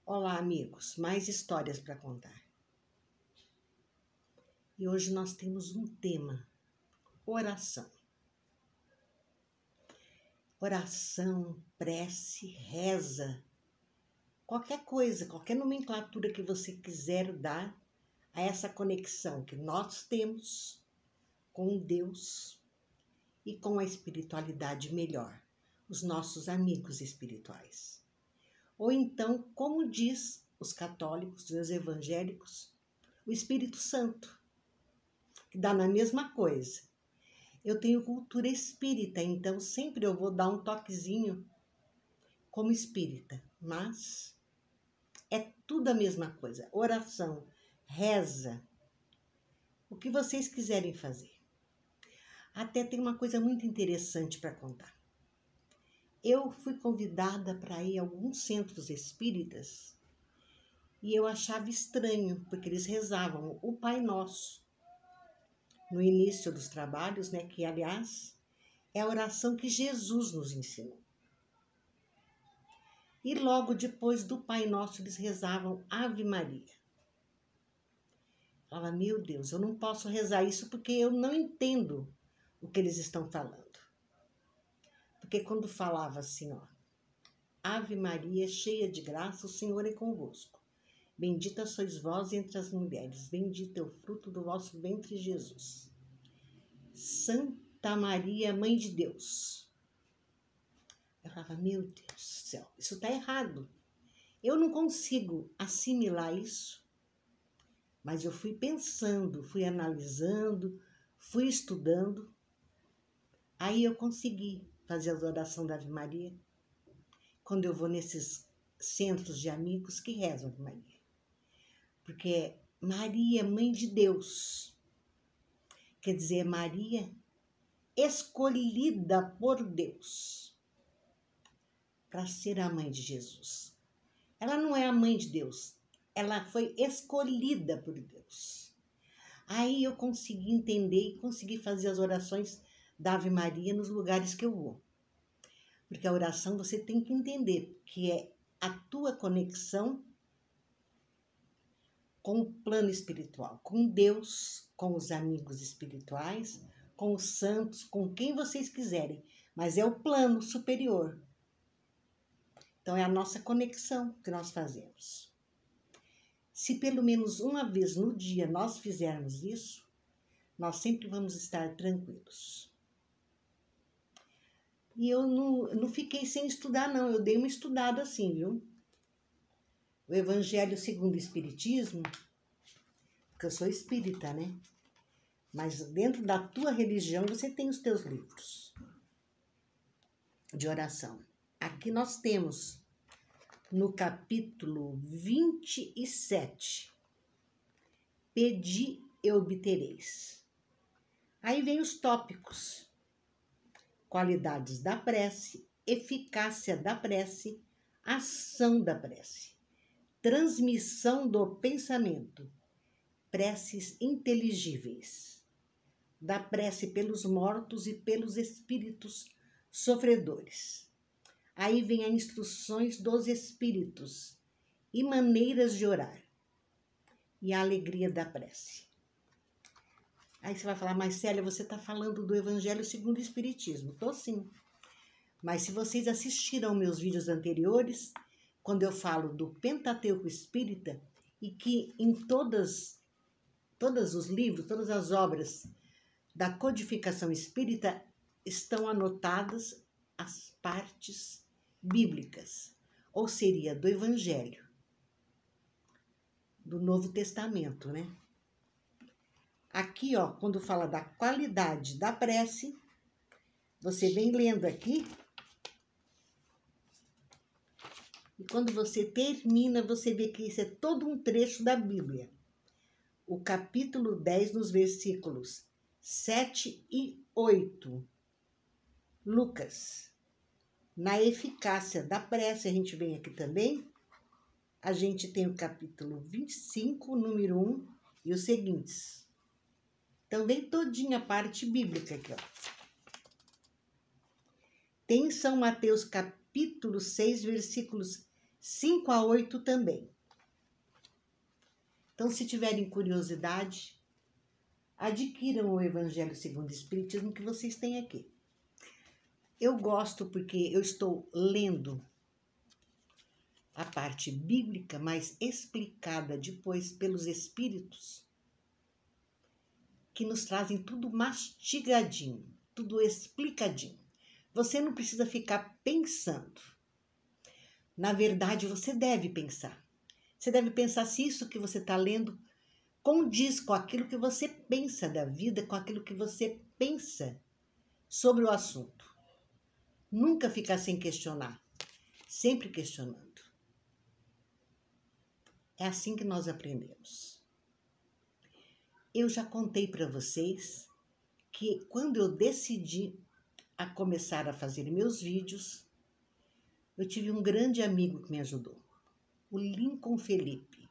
Olá, amigos, mais histórias para contar. E hoje nós temos um tema: oração. Oração, prece, reza, qualquer coisa, qualquer nomenclatura que você quiser dar a essa conexão que nós temos com Deus e com a espiritualidade melhor, os nossos amigos espirituais. Ou então, como diz os católicos e os evangélicos, o Espírito Santo, que dá na mesma coisa. Eu tenho cultura espírita, então sempre eu vou dar um toquezinho como espírita, mas é tudo a mesma coisa. Oração, reza, o que vocês quiserem fazer. Até tem uma coisa muito interessante para contar. Eu fui convidada para ir a alguns centros espíritas e eu achava estranho, porque eles rezavam o Pai Nosso no início dos trabalhos, né? Que, aliás, é a oração que Jesus nos ensinou. E logo depois do Pai Nosso, eles rezavam Ave Maria. Eu falava, meu Deus, eu não posso rezar isso porque eu não entendo o que eles estão falando. Porque quando falava assim, ó, Ave Maria, cheia de graça, o Senhor é convosco. Bendita sois vós entre as mulheres, bendito é o fruto do vosso ventre, Jesus. Santa Maria, Mãe de Deus. Eu falava, meu Deus do céu, isso está errado. Eu não consigo assimilar isso, mas eu fui pensando, fui analisando, fui estudando. Aí eu consegui fazer a oração da Ave Maria, quando eu vou nesses centros de amigos que rezam Ave Maria. Porque é Maria, Mãe de Deus. Quer dizer, Maria escolhida por Deus para ser a mãe de Jesus. Ela não é a mãe de Deus, ela foi escolhida por Deus. Aí eu consegui entender e consegui fazer as orações da Ave Maria nos lugares que eu vou. Porque a oração você tem que entender que é a tua conexão com o plano espiritual, com Deus, com os amigos espirituais, com os santos, com quem vocês quiserem, mas é o plano superior. Então é a nossa conexão que nós fazemos. Se pelo menos uma vez no dia nós fizermos isso, nós sempre vamos estar tranquilos. E eu não fiquei sem estudar, não. Eu dei uma estudada assim, viu? O Evangelho segundo o Espiritismo, porque eu sou espírita, né? Mas dentro da tua religião você tem os teus livros de oração. Aqui nós temos no capítulo 27, Pedi e obtereis. Aí vem os tópicos. Qualidades da prece, eficácia da prece, ação da prece, transmissão do pensamento, preces inteligíveis, da prece pelos mortos e pelos espíritos sofredores. Aí vem as instruções dos espíritos e maneiras de orar, e a alegria da prece. Aí você vai falar, mas Célia, você está falando do Evangelho segundo o Espiritismo. Estou sim. Mas se vocês assistiram meus vídeos anteriores, quando eu falo do Pentateuco Espírita, e que em todos os livros, todas as obras da codificação espírita, estão anotadas as partes bíblicas, ou seria do Evangelho, do Novo Testamento, né? Aqui, ó, quando fala da qualidade da prece, você vem lendo aqui. E quando você termina, você vê que isso é todo um trecho da Bíblia. O capítulo 10, nos versículos 7 e 8. Lucas. Na eficácia da prece, a gente vem aqui também. A gente tem o capítulo 25, número 1 e os seguintes. Então, vem todinha a parte bíblica aqui, ó. Tem São Mateus, capítulo 6, versículos 5 a 8 também. Então, se tiverem curiosidade, adquiram o Evangelho segundo o Espiritismo que vocês têm aqui. Eu gosto porque eu estou lendo a parte bíblica, mas explicada depois pelos Espíritos, que nos trazem tudo mastigadinho, tudo explicadinho. Você não precisa ficar pensando. Na verdade, você deve pensar. Você deve pensar se isso que você está lendo condiz com aquilo que você pensa da vida, com aquilo que você pensa sobre o assunto. Nunca ficar sem questionar, sempre questionando. É assim que nós aprendemos. Eu já contei para vocês que quando eu decidi a começar a fazer meus vídeos, eu tive um grande amigo que me ajudou, o Lincoln Felipe.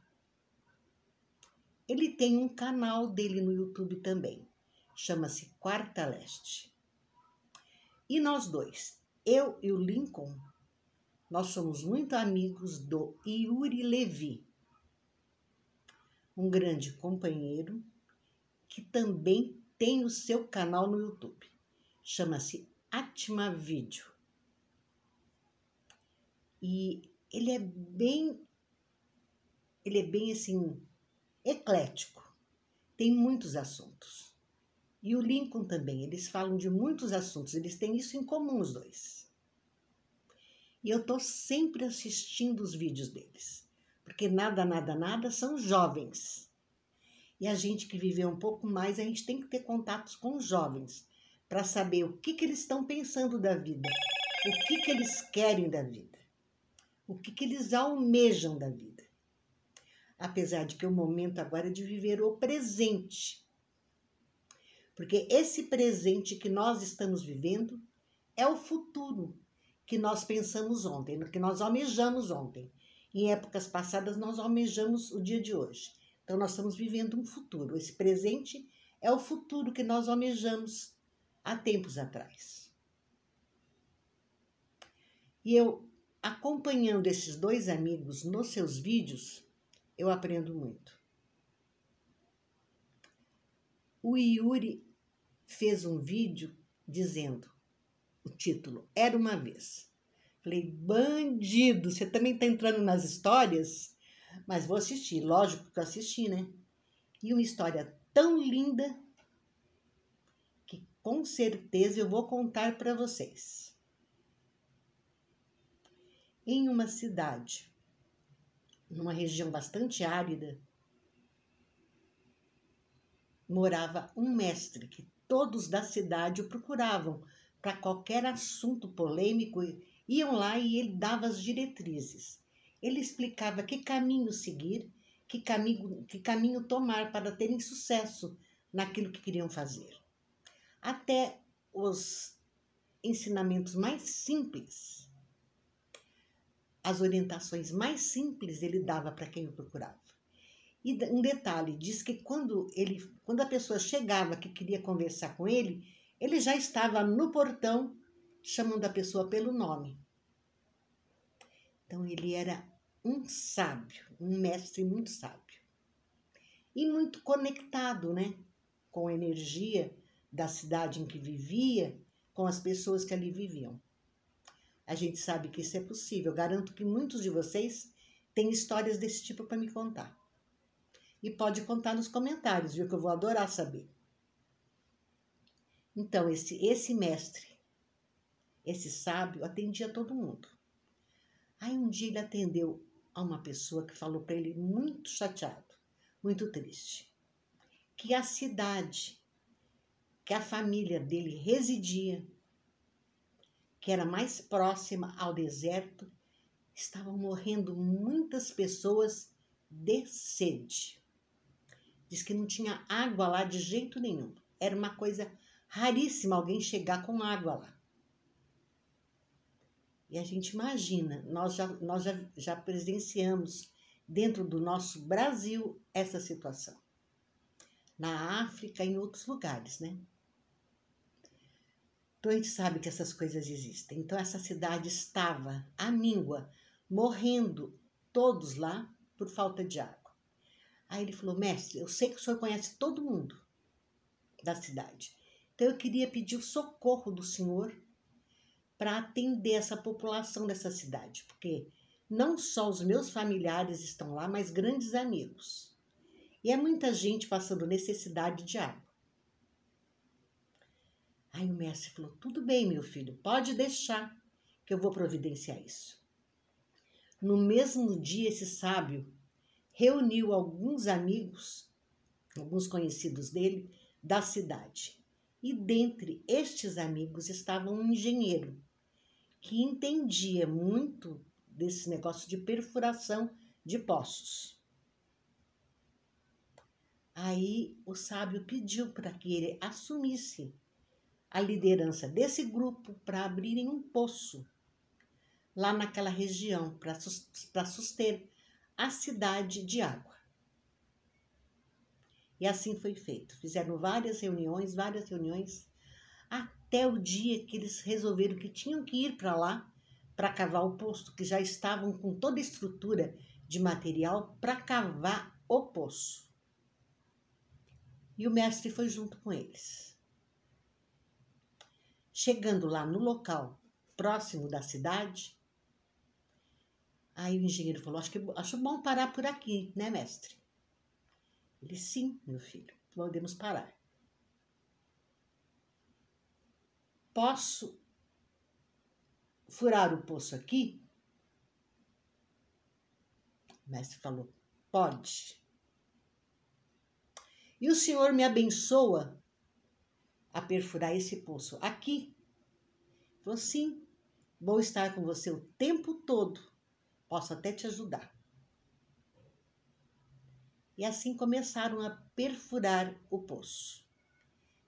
Ele tem um canal dele no YouTube também, chama-se Quarta Leste. E nós dois, eu e o Lincoln, nós somos muito amigos do Yuri Levi, um grande companheiro que também tem o seu canal no YouTube. Chama-se Atma Vídeo. E ele é bem assim, eclético. Tem muitos assuntos. E o Lincoln também, eles falam de muitos assuntos, eles têm isso em comum os dois. E eu estou sempre assistindo os vídeos deles, porque nada são jovens. E a gente que viveu um pouco mais, a gente tem que ter contatos com os jovens para saber o que eles estão pensando da vida, o que eles querem da vida, o que eles almejam da vida. Apesar de que o momento agora é de viver o presente. Porque esse presente que nós estamos vivendo é o futuro que nós pensamos ontem, que nós almejamos ontem. Em épocas passadas, nós almejamos o dia de hoje. Então, nós estamos vivendo um futuro. Esse presente é o futuro que nós almejamos há tempos atrás. E eu, acompanhando esses dois amigos nos seus vídeos, eu aprendo muito. O Yuri fez um vídeo dizendo, o título, Era Uma Vez. Falei, bandido, você também está entrando nas histórias? Mas vou assistir, lógico que eu assisti, né? E uma história tão linda que com certeza eu vou contar para vocês. Em uma cidade, numa região bastante árida, morava um mestre que todos da cidade o procuravam para qualquer assunto polêmico, iam lá e ele dava as diretrizes. Ele explicava que caminho seguir, que caminho tomar para terem sucesso naquilo que queriam fazer. Até os ensinamentos mais simples, as orientações mais simples ele dava para quem o procurava. E um detalhe, diz que quando a pessoa chegava que queria conversar com ele já estava no portão chamando a pessoa pelo nome. Então ele era um sábio, um mestre muito sábio. E muito conectado, né, com a energia da cidade em que vivia, com as pessoas que ali viviam. A gente sabe que isso é possível. Eu garanto que muitos de vocês têm histórias desse tipo para me contar. E pode contar nos comentários, viu? Que eu vou adorar saber. Então, esse mestre, esse sábio, atendia todo mundo. Aí um dia ele atendeu a uma pessoa que falou para ele muito chateado, muito triste, que a cidade, que a família dele residia, que era mais próxima ao deserto, estavam morrendo muitas pessoas de sede. Diz que não tinha água lá de jeito nenhum. Era uma coisa raríssima alguém chegar com água lá. E a gente imagina, nós já presenciamos dentro do nosso Brasil essa situação. Na África e em outros lugares, né? Então a gente sabe que essas coisas existem. Então essa cidade estava à míngua, morrendo todos lá por falta de água. Aí ele falou: mestre, eu sei que o senhor conhece todo mundo da cidade, então eu queria pedir o socorro do senhor para atender essa população dessa cidade, porque não só os meus familiares estão lá, mas grandes amigos. E é muita gente passando necessidade de água. Aí o mestre falou: tudo bem, meu filho, pode deixar que eu vou providenciar isso. No mesmo dia, esse sábio reuniu alguns amigos, alguns conhecidos dele, da cidade. E dentre estes amigos estava um engenheiro que entendia muito desse negócio de perfuração de poços. Aí o sábio pediu para que ele assumisse a liderança desse grupo para abrirem um poço lá naquela região, para suster a cidade de água. E assim foi feito. Fizeram várias reuniões, até o dia que eles resolveram que tinham que ir para lá para cavar o poço, que já estavam com toda a estrutura de material para cavar o poço. E o mestre foi junto com eles. Chegando lá no local próximo da cidade, aí o engenheiro falou: acho bom parar por aqui, né, mestre? Ele: sim, meu filho, podemos parar. Posso furar o poço aqui? O mestre falou: pode. E o senhor me abençoa a perfurar esse poço aqui? Ele falou: sim, vou estar com você o tempo todo, posso até te ajudar. E assim começaram a perfurar o poço.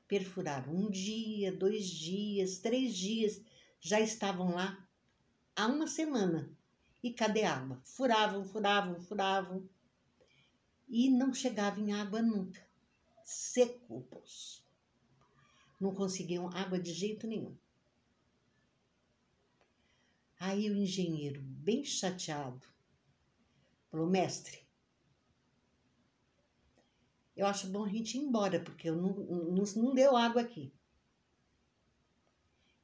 Perfuraram 1 dia, 2 dias, 3 dias, já estavam lá há 1 semana. E cadê água? Furavam. E não chegava em água nunca. Seco o poço. Não conseguiam água de jeito nenhum. Aí o engenheiro, bem chateado, falou: mestre, eu acho bom a gente ir embora, porque não deu água aqui.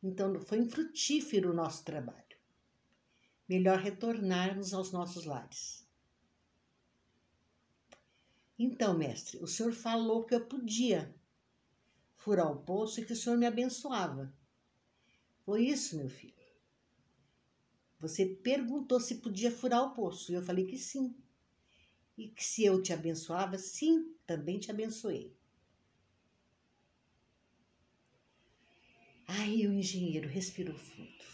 Então foi infrutífero o nosso trabalho. Melhor retornarmos aos nossos lares. Então, mestre, o senhor falou que eu podia furar o poço e que o senhor me abençoava. Foi isso, meu filho. Você perguntou se podia furar o poço e eu falei que sim. E que se eu te abençoava, sim, também te abençoei. Aí o engenheiro respirou fundo,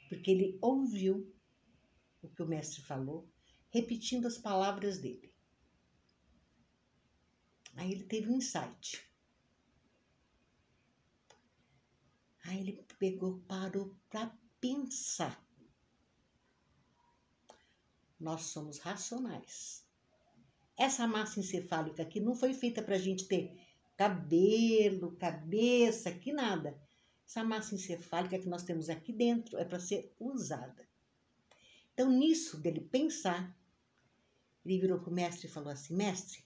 porque ele ouviu o que o mestre falou, repetindo as palavras dele. Aí ele teve um insight. Aí ele parou para pensar. Nós somos racionais. Essa massa encefálica aqui não foi feita para a gente ter cabelo, cabeça, que nada. Essa massa encefálica que nós temos aqui dentro é para ser usada. Então, nisso dele pensar, ele virou para o mestre e falou assim: mestre,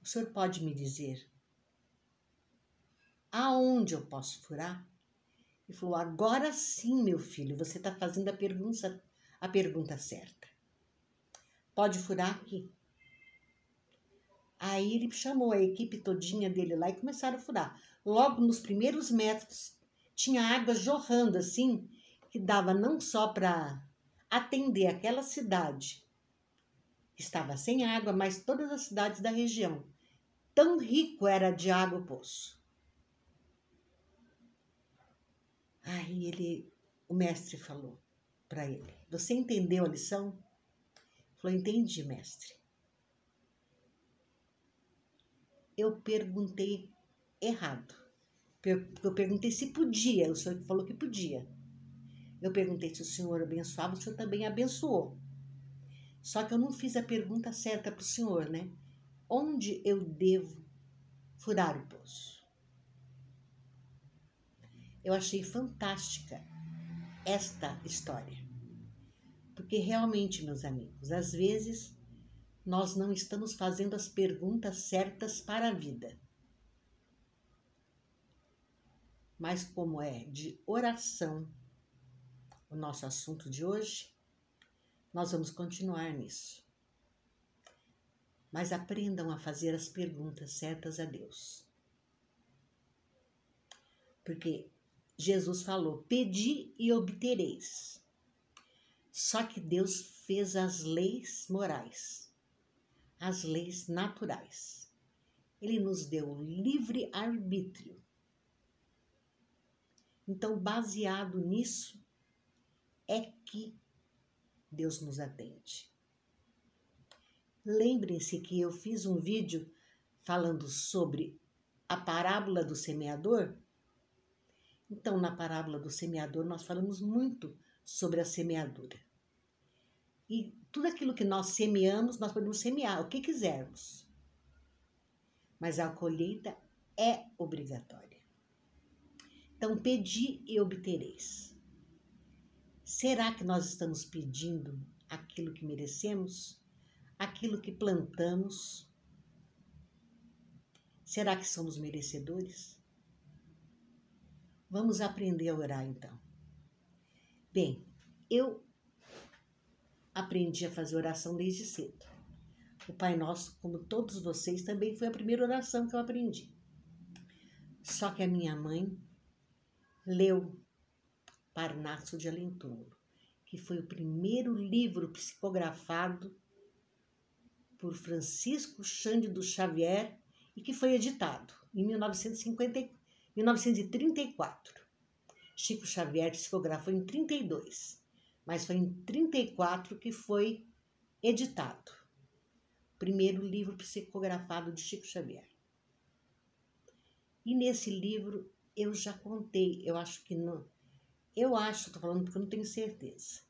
o senhor pode me dizer aonde eu posso furar? Ele falou: agora sim, meu filho, você está fazendo a pergunta certa. Pode furar aqui. Aí ele chamou a equipe todinha dele lá e começaram a furar. Logo nos primeiros metros, tinha água jorrando assim, que dava não só para atender aquela cidade que estava sem água, mas todas as cidades da região. Tão rico era de água o poço. Aí o mestre falou para ele: você entendeu a lição? Ele falou: entendi, mestre. Eu perguntei errado. Eu perguntei se podia, o senhor falou que podia. Eu perguntei se o senhor abençoava, o senhor também abençoou. Só que eu não fiz a pergunta certa para o senhor, né? Onde eu devo furar o poço? Eu achei fantástica esta história. Porque realmente, meus amigos, às vezes nós não estamos fazendo as perguntas certas para a vida. Mas como é de oração o nosso assunto de hoje, nós vamos continuar nisso. Mas aprendam a fazer as perguntas certas a Deus. Porque Jesus falou, pedi e obtereis. Só que Deus fez as leis morais, as leis naturais. Ele nos deu o livre arbítrio. Então, baseado nisso, é que Deus nos atende. Lembrem-se que eu fiz um vídeo falando sobre a parábola do semeador. Então, na parábola do semeador, nós falamos muito sobre a semeadura. E tudo aquilo que nós semeamos, nós podemos semear o que quisermos. Mas a colheita é obrigatória. Então, pedi e obtereis. Será que nós estamos pedindo aquilo que merecemos? Aquilo que plantamos? Será que somos merecedores? Vamos aprender a orar, então. Bem, eu aprendi a fazer oração desde cedo. O Pai Nosso, como todos vocês, também foi a primeira oração que eu aprendi. Só que a minha mãe leu Parnaso de Além-Túmulo, que foi o primeiro livro psicografado por Francisco Cândido Xavier e que foi editado em 1934. Chico Xavier psicografou em 32, mas foi em 34 que foi editado. Primeiro livro psicografado de Chico Xavier. E nesse livro eu já contei, estou falando porque eu não tenho certeza.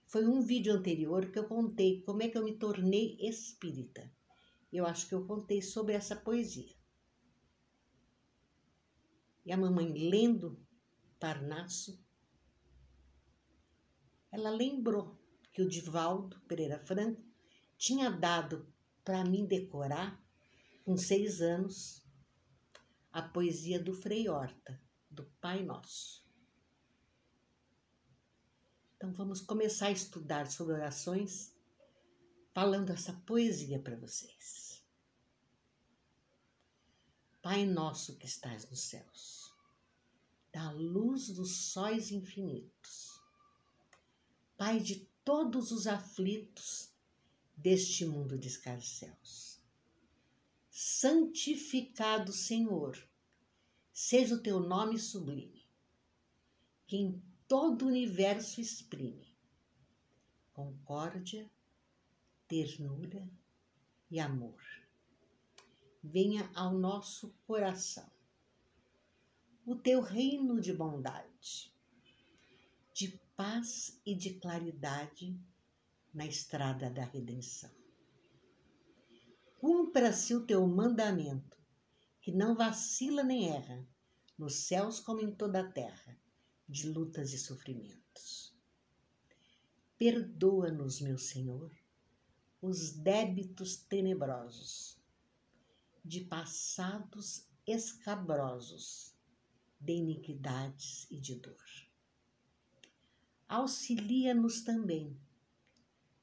Foi um vídeo anterior que eu contei como é que eu me tornei espírita. Eu acho que eu contei sobre essa poesia. E a mamãe lendo Parnaso, ela lembrou que o Divaldo Pereira Franco tinha dado para mim decorar, com 6 anos, a poesia do Frei Horta, do Pai Nosso. Então vamos começar a estudar sobre orações, falando essa poesia para vocês. Pai nosso que estás nos céus, da luz dos sóis infinitos, Pai de todos os aflitos deste mundo de escarcéus, santificado Senhor, seja o teu nome sublime, que em todo o universo exprime concórdia, ternura e amor. Venha ao nosso coração o teu reino de bondade, de paz e de claridade na estrada da redenção. Cumpra-se o teu mandamento, que não vacila nem erra, nos céus como em toda a terra, de lutas e sofrimentos. Perdoa-nos, meu Senhor, os débitos tenebrosos, de passados escabrosos, de iniquidades e de dor. Auxilia-nos também,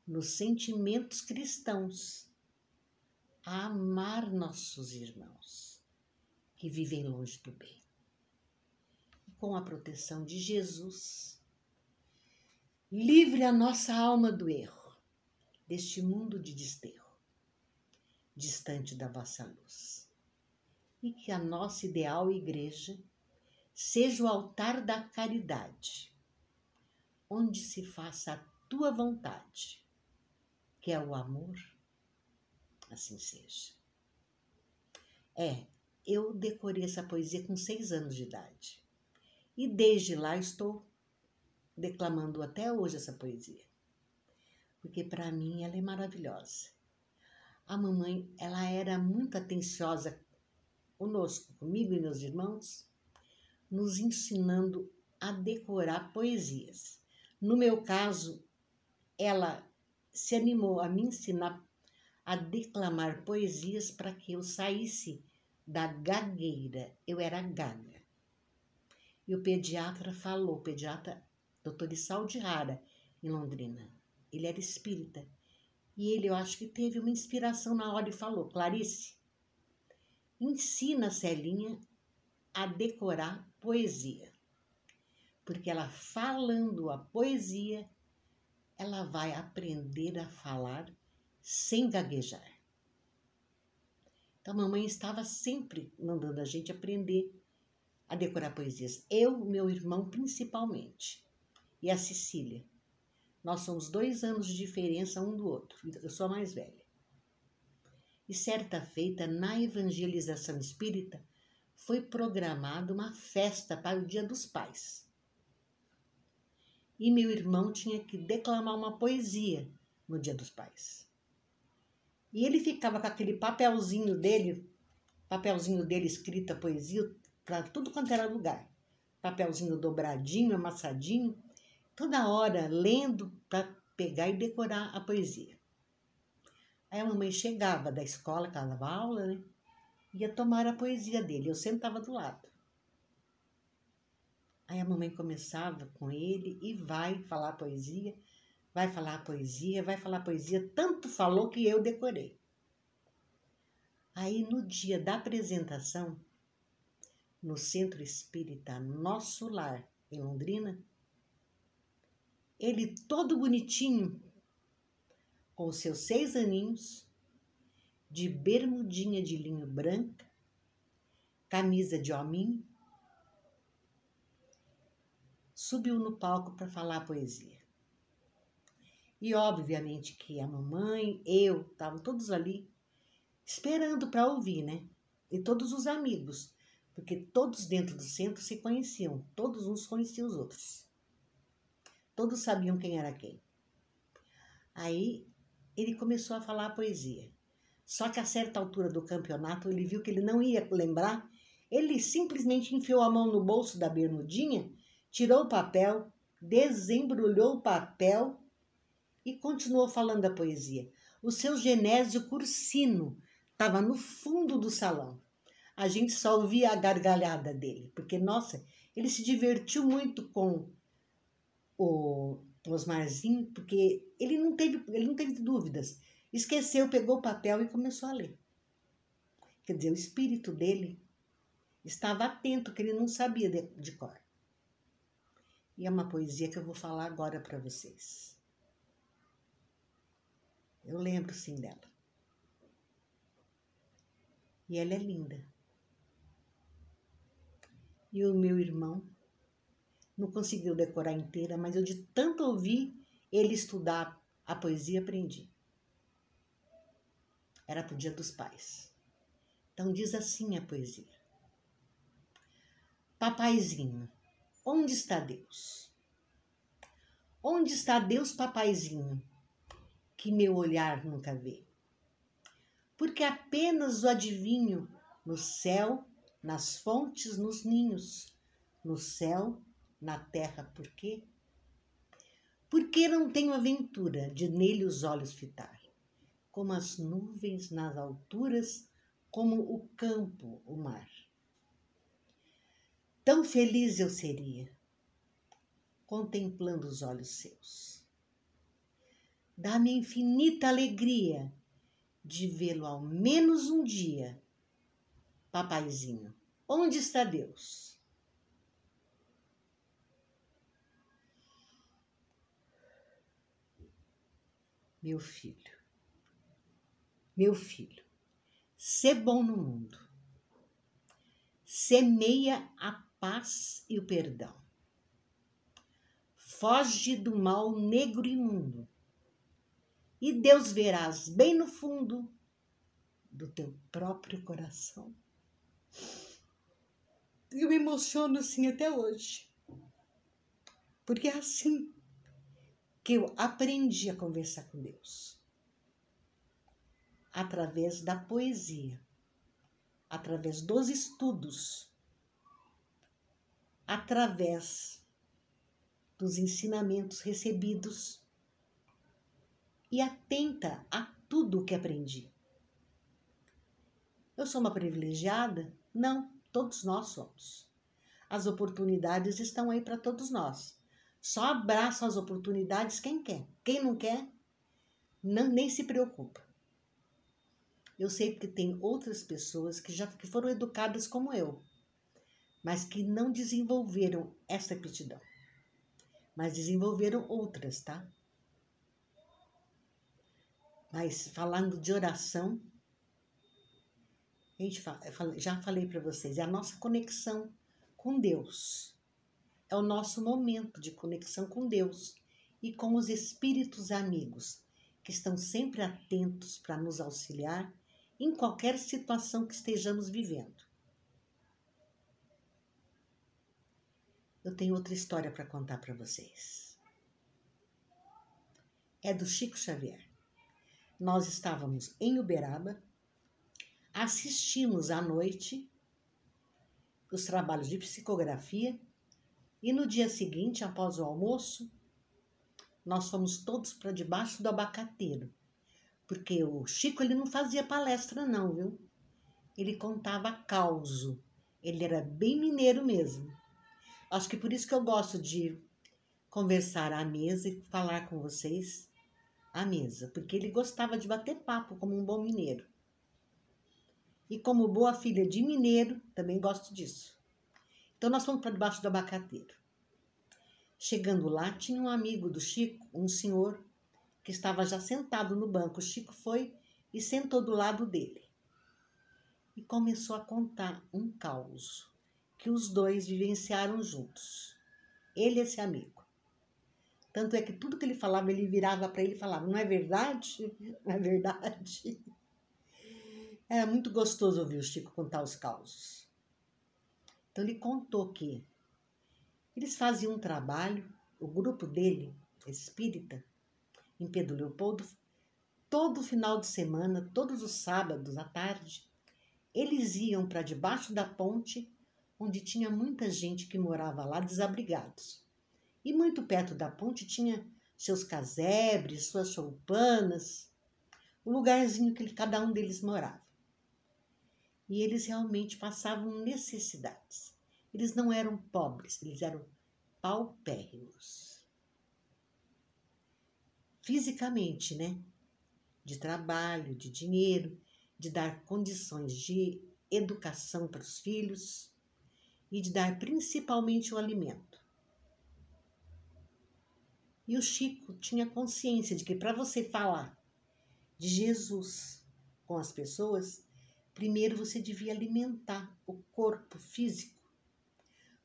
nos sentimentos cristãos, a amar nossos irmãos, que vivem longe do bem. E com a proteção de Jesus, livre a nossa alma do erro, deste mundo de desterro, distante da vossa luz. E que a nossa ideal igreja seja o altar da caridade, onde se faça a tua vontade, que é o amor, assim seja. Eu decorei essa poesia com 6 anos de idade. E desde lá estou declamando até hoje essa poesia. Porque para mim ela é maravilhosa. A mamãe, ela era muito atenciosa conosco, comigo e meus irmãos, nos ensinando a decorar poesias. No meu caso, ela se animou a me ensinar a declamar poesias para que eu saísse da gagueira. Eu era gaga. E o pediatra falou, o pediatra Dr. Issaldi Rara, em Londrina. Ele era espírita. E ele, eu acho que teve uma inspiração na hora e falou: Clarice, ensina a Celinha a decorar poesia. Porque ela falando a poesia, ela vai aprender a falar sem gaguejar. Então, a mamãe estava sempre mandando a gente aprender a decorar poesias. Eu, meu irmão, principalmente. E a Cecília. Nós somos 2 anos de diferença um do outro. Eu sou a mais velha. E certa feita, na evangelização espírita, foi programada uma festa para o Dia dos Pais. E meu irmão tinha que declamar uma poesia no Dia dos Pais. E ele ficava com aquele papelzinho dele escrito a poesia, para tudo quanto era lugar. Papelzinho dobradinho, amassadinho, toda hora lendo para pegar e decorar a poesia. Aí a mamãe chegava da escola, que ela dava aula, né? Ia tomar a poesia dele, eu sentava do lado. Aí a mamãe começava com ele e vai falar poesia, vai falar poesia, vai falar poesia. Tanto falou que eu decorei. Aí no dia da apresentação, no Centro Espírita Nosso Lar, em Londrina, ele todo bonitinho, com os seus 6 aninhos, de bermudinha de linho branca, camisa de hominho, subiu no palco para falar a poesia. E obviamente que a mamãe, eu, estavam todos ali esperando para ouvir, né? E todos os amigos, porque todos dentro do centro se conheciam, todos uns conheciam os outros. Todos sabiam quem era quem. Aí ele começou a falar a poesia. Só que a certa altura do campeonato ele viu que ele não ia lembrar. Ele simplesmente enfiou a mão no bolso da bermudinha, tirou o papel, desembrulhou o papel e continuou falando a poesia. O seu Genésio Cursino estava no fundo do salão. A gente só ouvia a gargalhada dele, porque, nossa, ele se divertiu muito com o Osmarzinho, porque ele não teve dúvidas. Esqueceu, pegou o papel e começou a ler. Quer dizer, o espírito dele estava atento, que ele não sabia de cor. E é uma poesia que eu vou falar agora para vocês. Eu lembro sim dela. E ela é linda. E o meu irmão não conseguiu decorar inteira, mas eu de tanto ouvir ele estudar a poesia, aprendi. Era para o Dia dos Pais. Então diz assim a poesia. Papaizinho, onde está Deus? Onde está Deus, papaizinho, que meu olhar nunca vê? Porque apenas o adivinho no céu, nas fontes, nos ninhos, no céu, na terra, por quê? Porque não tenho aventura de nele os olhos fitar, como as nuvens nas alturas, como o campo, o mar. Tão feliz eu seria, contemplando os olhos seus. Dá-me infinita alegria de vê-lo ao menos um dia. Papaizinho, onde está Deus? Meu filho, sê bom no mundo. Semeia a paz e o perdão. Foge do mal negro e imundo. E Deus verás bem no fundo do teu próprio coração. Eu me emociono assim até hoje. Porque é assim que eu aprendi a conversar com Deus. Através da poesia, através dos estudos, através dos ensinamentos recebidos e atenta a tudo o que aprendi. Eu sou uma privilegiada? Não, todos nós somos. As oportunidades estão aí para todos nós. Só abraça as oportunidades quem quer. Quem não quer, não, nem se preocupa. Eu sei que tem outras pessoas que foram educadas como eu, mas que não desenvolveram essa aptidão. Mas desenvolveram outras, tá? Mas falando de oração, já falei para vocês, é a nossa conexão com Deus. É o nosso momento de conexão com Deus e com os espíritos amigos, que estão sempre atentos para nos auxiliar em qualquer situação que estejamos vivendo. Eu tenho outra história para contar para vocês. É do Chico Xavier. Nós estávamos em Uberaba, assistimos à noite os trabalhos de psicografia e no dia seguinte, após o almoço, nós fomos todos para debaixo do abacateiro, porque o Chico ele não fazia palestra não, viu? Ele contava causo, ele era bem mineiro mesmo. Acho que por isso que eu gosto de conversar à mesa e falar com vocês à mesa, porque ele gostava de bater papo como um bom mineiro. E como boa filha de mineiro, também gosto disso. Então nós fomos para debaixo do abacateiro. Chegando lá, tinha um amigo do Chico, um senhor, que estava já sentado no banco. O Chico foi e sentou do lado dele. E começou a contar um caos que os dois vivenciaram juntos. Ele e esse amigo. Tanto é que tudo que ele falava, ele virava para ele e falava, não é verdade? Não é verdade? Era muito gostoso ouvir o Chico contar os causos. Então ele contou que eles faziam um trabalho, o grupo dele, espírita, em Pedro Leopoldo, todo final de semana, todos os sábados à tarde, eles iam para debaixo da ponte, onde tinha muita gente que morava lá, desabrigados. E muito perto da ponte tinha seus casebres, suas choupanas, o lugarzinho que cada um deles morava. E eles realmente passavam necessidades. Eles não eram pobres, eles eram paupérrimos. Fisicamente, né? De trabalho, de dinheiro, de dar condições de educação para os filhos e de dar principalmente o alimento. E o Chico tinha consciência de que para você falar de Jesus com as pessoas, primeiro você devia alimentar o corpo físico.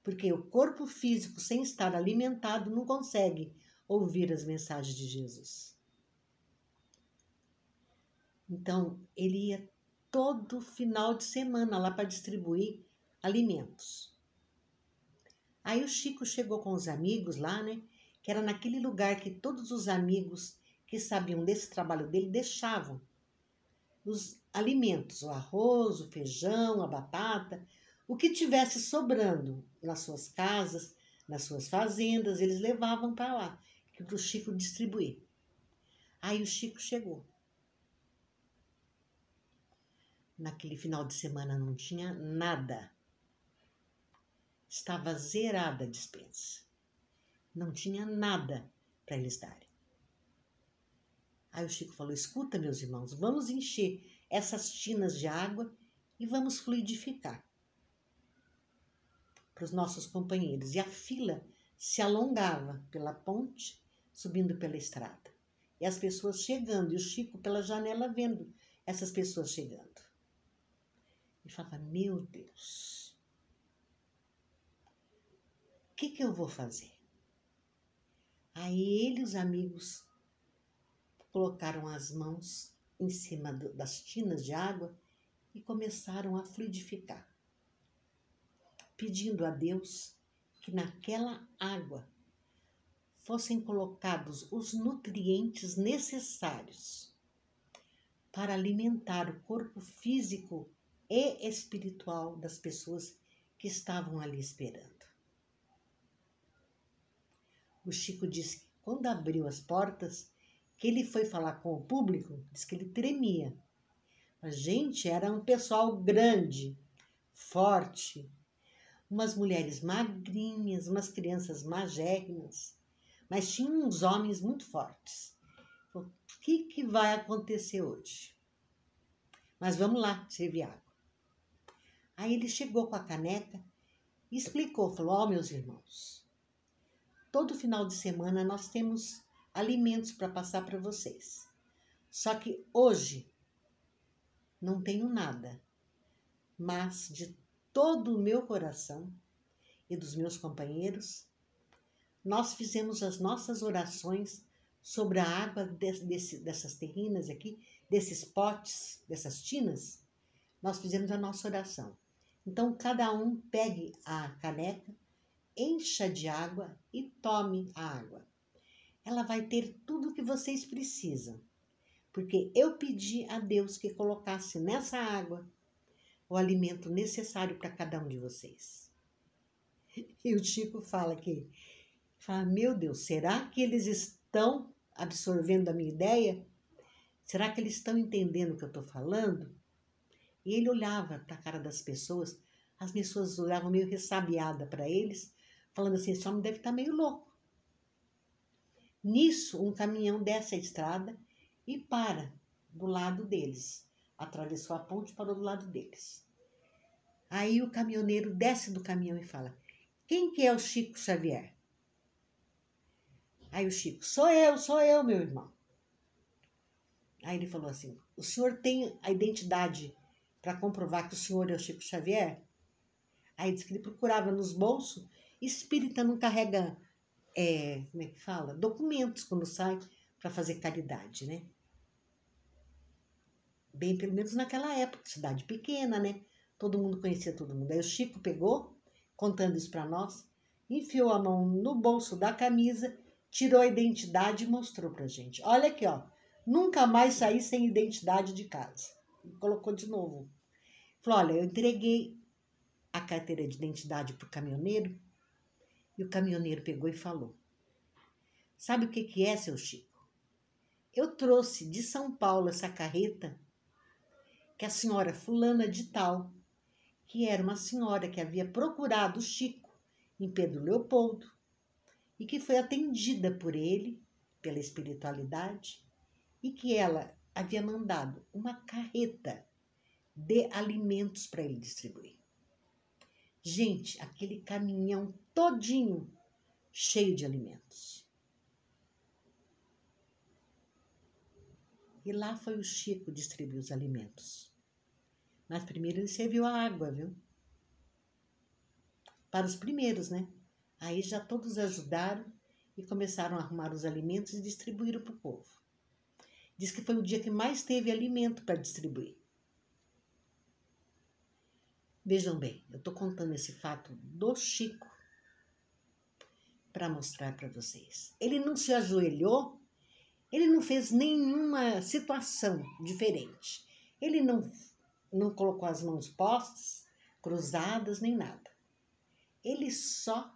Porque o corpo físico, sem estar alimentado, não consegue ouvir as mensagens de Jesus. Então, ele ia todo final de semana lá para distribuir alimentos. Aí o Chico chegou com os amigos lá, né? Que era naquele lugar que todos os amigos que sabiam desse trabalho dele deixavam os alimentos, o arroz, o feijão, a batata, o que tivesse sobrando nas suas casas, nas suas fazendas, eles levavam para lá, para o Chico distribuir. Aí o Chico chegou. Naquele final de semana não tinha nada. Estava zerada a despensa. Não tinha nada para eles darem. Aí o Chico falou, escuta, meus irmãos, vamos encher essas tinas de água e vamos fluidificar para os nossos companheiros. E a fila se alongava pela ponte, subindo pela estrada. E as pessoas chegando, e o Chico pela janela vendo essas pessoas chegando. Ele falava, meu Deus, o que eu vou fazer? Aí ele e os amigos colocaram as mãos em cima das tinas de água e começaram a fluidificar, pedindo a Deus que naquela água fossem colocados os nutrientes necessários para alimentar o corpo físico e espiritual das pessoas que estavam ali esperando. O Chico disse que quando abriu as portas, que ele foi falar com o público, disse que ele tremia. A gente era um pessoal grande, forte, umas mulheres magrinhas, umas crianças magérrimas, mas tinha uns homens muito fortes. O que vai acontecer hoje? Mas vamos lá, servir água. Aí ele chegou com a caneca e explicou, falou, ó, meus irmãos, todo final de semana nós temos alimentos para passar para vocês. Só que hoje não tenho nada, mas de todo o meu coração e dos meus companheiros, nós fizemos as nossas orações sobre a água dessas terrinas aqui, desses potes, dessas tinas, nós fizemos a nossa oração. Então, cada um pegue a caneca, encha de água e tome a água. Ela vai ter tudo o que vocês precisam, porque eu pedi a Deus que colocasse nessa água o alimento necessário para cada um de vocês. E o Chico fala, meu Deus, será que eles estão absorvendo a minha ideia? Será que eles estão entendendo o que eu estou falando? E ele olhava para a cara das pessoas, as pessoas olhavam meio ressabiada para eles, falando assim, esse homem deve estar meio louco. Nisso, um caminhão desce a estrada e para do lado deles. Atravessou a ponte e parou do lado deles. Aí o caminhoneiro desce do caminhão e fala, quem que é o Chico Xavier? Aí o Chico, sou eu, meu irmão. Aí ele falou assim, o senhor tem a identidade para comprovar que o senhor é o Chico Xavier? Aí disse que ele procurava nos bolsos, espírita não carrega, como é que fala? Documentos quando sai para fazer caridade, né? Bem, pelo menos naquela época, cidade pequena, né? Todo mundo conhecia todo mundo. Aí o Chico pegou, contando isso para nós, enfiou a mão no bolso da camisa, tirou a identidade e mostrou pra gente. Olha aqui, ó. Nunca mais saí sem identidade de casa. E colocou de novo. Falou, olha, eu entreguei a carteira de identidade pro caminhoneiro e o caminhoneiro pegou e falou, sabe o que é, seu Chico? Eu trouxe de São Paulo essa carreta que a senhora fulana de tal, que era uma senhora que havia procurado o Chico em Pedro Leopoldo e que foi atendida por ele, pela espiritualidade, e que ela havia mandado uma carreta de alimentos para ele distribuir. Gente, aquele caminhão todinho cheio de alimentos. E lá foi o Chico distribuir os alimentos. Mas primeiro ele serviu a água, viu? Para os primeiros, né? Aí já todos ajudaram e começaram a arrumar os alimentos e distribuíram para o povo. Diz que foi o dia que mais teve alimento para distribuir. Vejam bem, eu estou contando esse fato do Chico para mostrar para vocês. Ele não se ajoelhou, ele não fez nenhuma situação diferente. Ele não colocou as mãos postas, cruzadas, nem nada. Ele só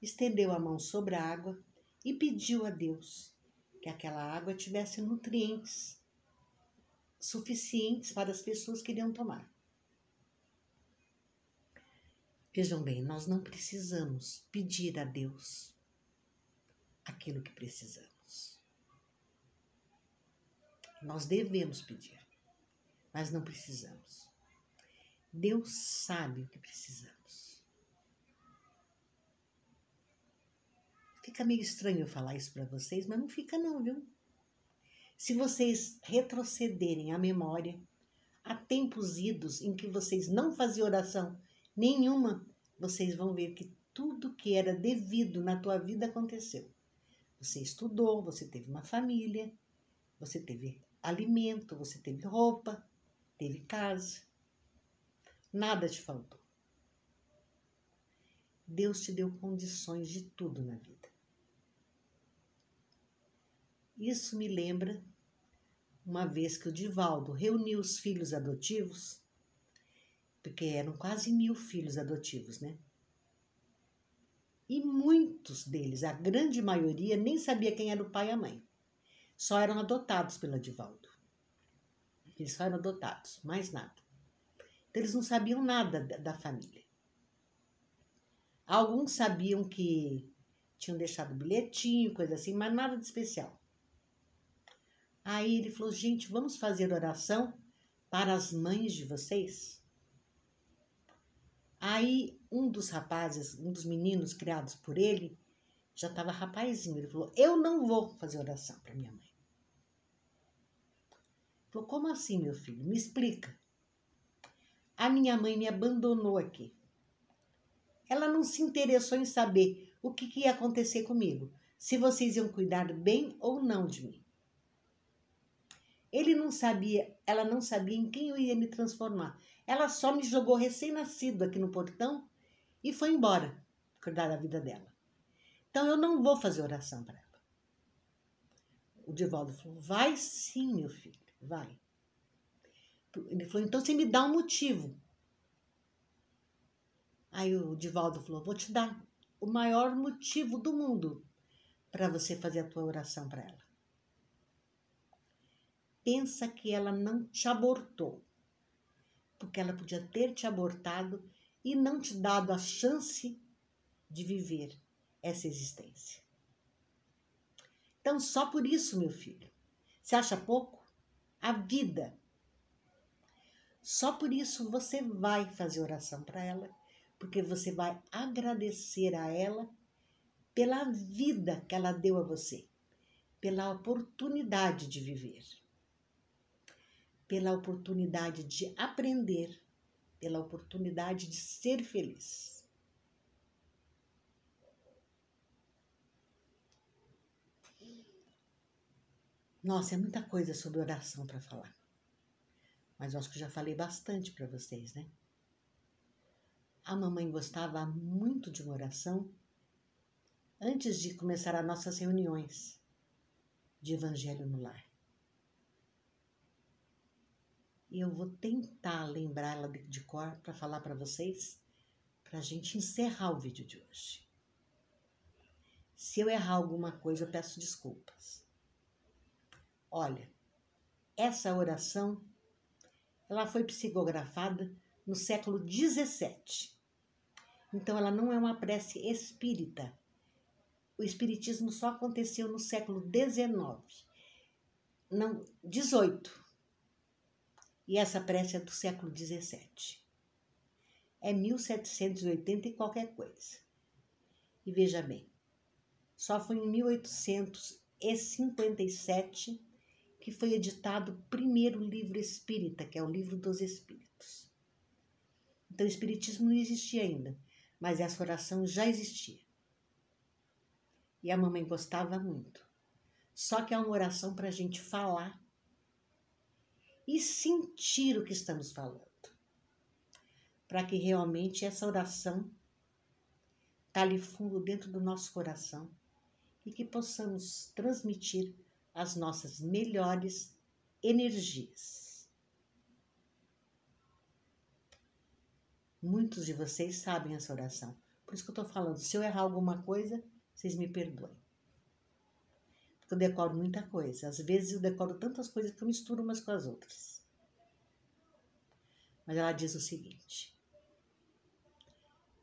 estendeu a mão sobre a água e pediu a Deus que aquela água tivesse nutrientes suficientes para as pessoas que iriam tomar. Vejam bem, nós não precisamos pedir a Deus aquilo que precisamos. Nós devemos pedir, mas não precisamos. Deus sabe o que precisamos. Fica meio estranho eu falar isso para vocês, mas não fica não, viu? Se vocês retrocederem a memória a tempos idos em que vocês não faziam oração nenhuma, vocês vão ver que tudo que era devido na tua vida aconteceu. Você estudou, você teve uma família, você teve alimento, você teve roupa, teve casa. Nada te faltou. Deus te deu condições de tudo na vida. Isso me lembra uma vez que o Divaldo reuniu os filhos adotivos, porque eram quase 1000 filhos adotivos, né? E muitos deles, a grande maioria, nem sabia quem era o pai e a mãe. Só eram adotados pelo Edivaldo. Eles só eram adotados, mais nada. Então, eles não sabiam nada da família. Alguns sabiam que tinham deixado bilhetinho, coisa assim, mas nada de especial. Aí ele falou, gente, vamos fazer oração para as mães de vocês? Aí um dos rapazes, um dos meninos criados por ele, já estava rapazinho. Ele falou, eu não vou fazer oração para minha mãe. Ele falou, como assim, meu filho? Me explica. A minha mãe me abandonou aqui. Ela não se interessou em saber o que ia acontecer comigo, se vocês iam cuidar bem ou não de mim. Ela não sabia em quem eu ia me transformar. Ela só me jogou recém-nascido aqui no portão e foi embora cuidar da vida dela. Então eu não vou fazer oração para ela. O Divaldo falou, vai sim, meu filho, vai. Ele falou, então você me dá um motivo. Aí o Divaldo falou, vou te dar o maior motivo do mundo para você fazer a tua oração para ela. Pensa que ela não te abortou, porque ela podia ter te abortado e não te dado a chance de viver essa existência. Então, só por isso, meu filho, você acha pouco? A vida. Só por isso você vai fazer oração para ela, porque você vai agradecer a ela pela vida que ela deu a você, pela oportunidade de viver, pela oportunidade de aprender, pela oportunidade de ser feliz. Nossa, é muita coisa sobre oração para falar. Mas eu acho que já falei bastante para vocês, né? A mamãe gostava muito de uma oração antes de começar as nossas reuniões de Evangelho no Lar. E eu vou tentar lembrá-la de cor para falar para vocês, para a gente encerrar o vídeo de hoje. Se eu errar alguma coisa, eu peço desculpas. Olha, essa oração, ela foi psicografada no século XVII. Então, ela não é uma prece espírita. O espiritismo só aconteceu no século XIX, não, XVIII. E essa prece é do século XVII. É 1780 e qualquer coisa. E veja bem, só foi em 1857 que foi editado o primeiro livro espírita, que é o Livro dos Espíritos. Então, o espiritismo não existia ainda, mas essa oração já existia. E a mamãe gostava muito. Só que é uma oração para a gente falar e sentir o que estamos falando. Para que realmente essa oração cale fundo dentro do nosso coração e que possamos transmitir as nossas melhores energias. Muitos de vocês sabem essa oração. Por isso que eu estou falando, se eu errar alguma coisa, vocês me perdoem. Porque eu decoro muita coisa. Às vezes eu decoro tantas coisas que eu misturo umas com as outras. Mas ela diz o seguinte: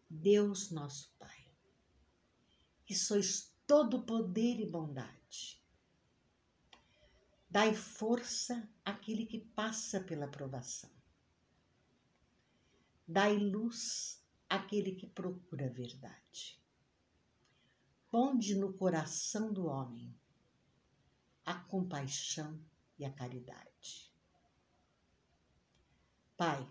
Deus nosso Pai, que sois todo poder e bondade, dai força àquele que passa pela provação. Dai luz àquele que procura a verdade. Ponde no coração do homem a compaixão e a caridade. Pai,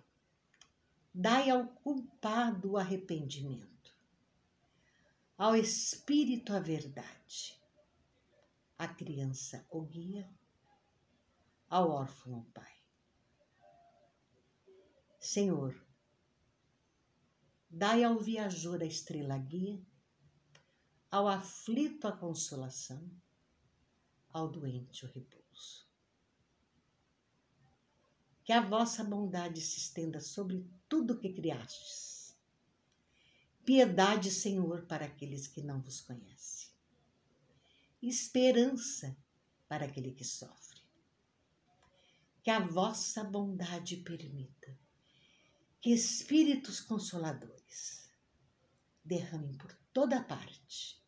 dai ao culpado o arrependimento, ao espírito a verdade, à criança o guia, ao órfão o pai. Senhor, dai ao viajor a estrela guia, ao aflito a consolação, ao doente o repouso. Que a vossa bondade se estenda sobre tudo que criastes. Piedade, Senhor, para aqueles que não vos conhecem. Esperança para aquele que sofre. Que a vossa bondade permita que espíritos consoladores derramem por toda parte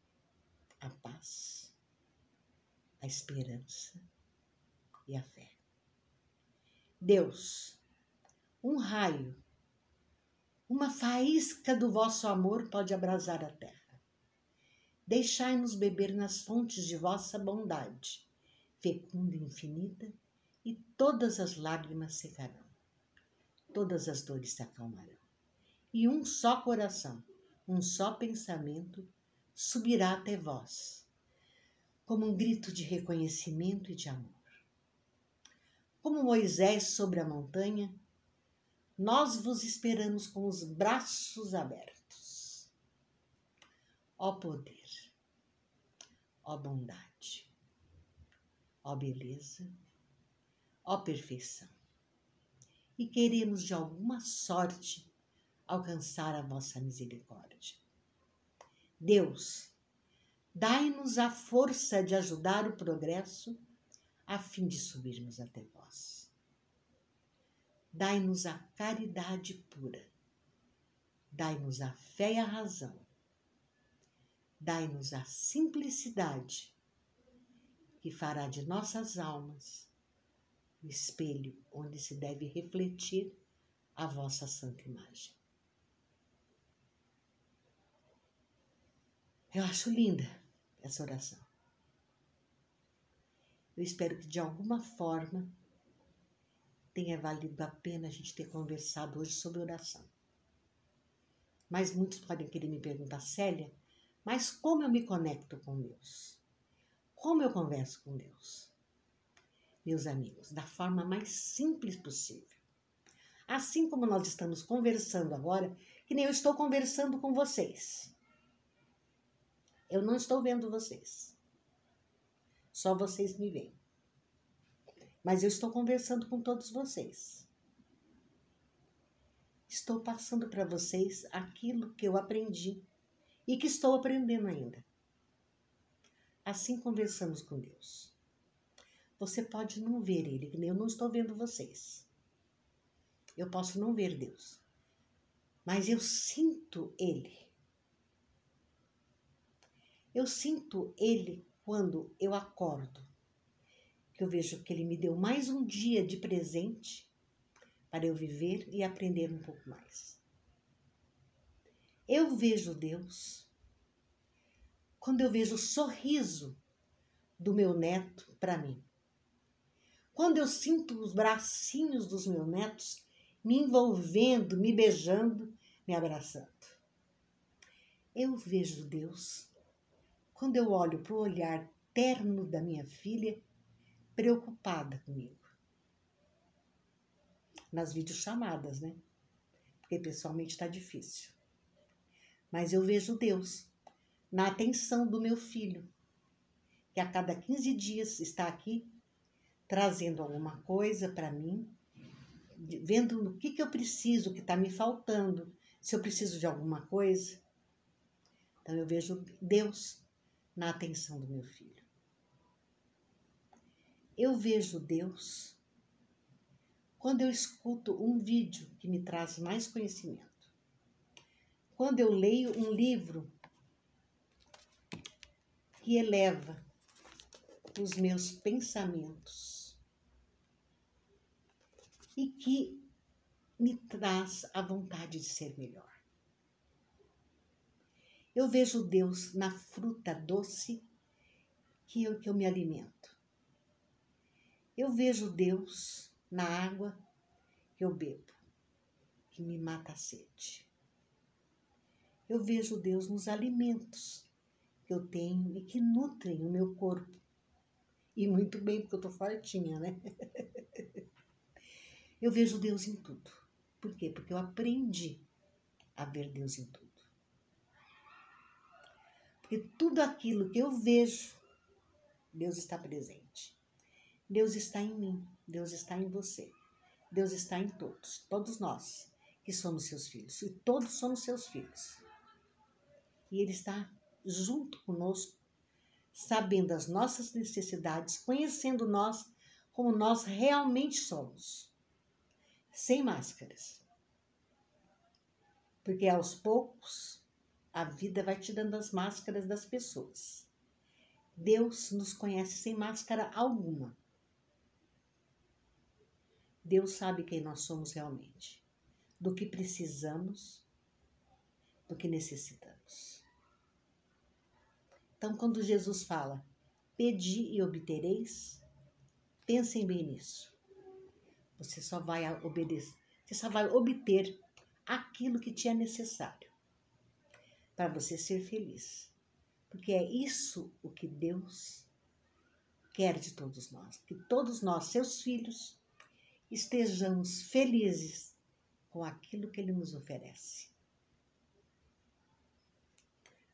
a paz, a esperança e a fé. Deus, um raio, uma faísca do vosso amor pode abrasar a terra. Deixai-nos beber nas fontes de vossa bondade, fecunda e infinita, e todas as lágrimas secarão, todas as dores se acalmarão. E um só coração, um só pensamento subirá até vós, como um grito de reconhecimento e de amor. Como Moisés sobre a montanha, nós vos esperamos com os braços abertos. Ó poder, ó bondade, ó beleza, ó perfeição. E queremos de alguma sorte alcançar a vossa misericórdia. Deus, dai-nos a força de ajudar o progresso a fim de subirmos até vós. Dai-nos a caridade pura, dai-nos a fé e a razão, dai-nos a simplicidade que fará de nossas almas o espelho onde se deve refletir a vossa santa imagem. Eu acho linda essa oração. Eu espero que de alguma forma tenha valido a pena a gente ter conversado hoje sobre oração. Mas muitos podem querer me perguntar, Célia, mas como eu me conecto com Deus? Como eu converso com Deus? Meus amigos, da forma mais simples possível. Assim como nós estamos conversando agora, que nem eu estou conversando com vocês. Eu não estou vendo vocês. Só vocês me veem. Mas eu estou conversando com todos vocês. Estou passando para vocês aquilo que eu aprendi e que estou aprendendo ainda. Assim conversamos com Deus. Você pode não ver Ele, que nem eu não estou vendo vocês. Eu posso não ver Deus, mas eu sinto Ele. Eu sinto Ele quando eu acordo, que eu vejo que Ele me deu mais um dia de presente para eu viver e aprender um pouco mais. Eu vejo Deus quando eu vejo o sorriso do meu neto para mim. Quando eu sinto os bracinhos dos meus netos me envolvendo, me beijando, me abraçando. Eu vejo Deus quando eu olho para o olhar terno da minha filha, preocupada comigo. Nas videochamadas, né? Porque pessoalmente está difícil. Mas eu vejo Deus na atenção do meu filho, que a cada 15 dias está aqui trazendo alguma coisa para mim, vendo no que eu preciso, o que está me faltando, se eu preciso de alguma coisa. Então eu vejo Deus na atenção do meu filho. Eu vejo Deus quando eu escuto um vídeo que me traz mais conhecimento. Quando eu leio um livro que eleva os meus pensamentos e que me traz a vontade de ser melhor. Eu vejo Deus na fruta doce que eu me alimento. Eu vejo Deus na água que eu bebo, que me mata a sede. Eu vejo Deus nos alimentos que eu tenho e que nutrem o meu corpo. E muito bem, porque eu tô fortinha, né? Eu vejo Deus em tudo. Por quê? Porque eu aprendi a ver Deus em tudo. Porque tudo aquilo que eu vejo, Deus está presente. Deus está em mim, Deus está em você. Deus está em todos nós, que somos seus filhos. E todos somos seus filhos. E Ele está junto conosco, sabendo as nossas necessidades, conhecendo nós como nós realmente somos, sem máscaras. Porque aos poucos a vida vai tirando as máscaras das pessoas. Deus nos conhece sem máscara alguma. Deus sabe quem nós somos realmente, do que precisamos, do que necessitamos. Então, quando Jesus fala, pedi e obtereis, pensem bem nisso. Você só vai obedecer, você só vai obter aquilo que te é necessário para você ser feliz. Porque é isso o que Deus quer de todos nós. Que todos nós, seus filhos, estejamos felizes com aquilo que Ele nos oferece.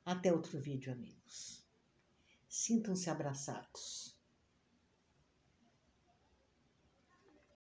Até outro vídeo, amigos. Sintam-se abraçados.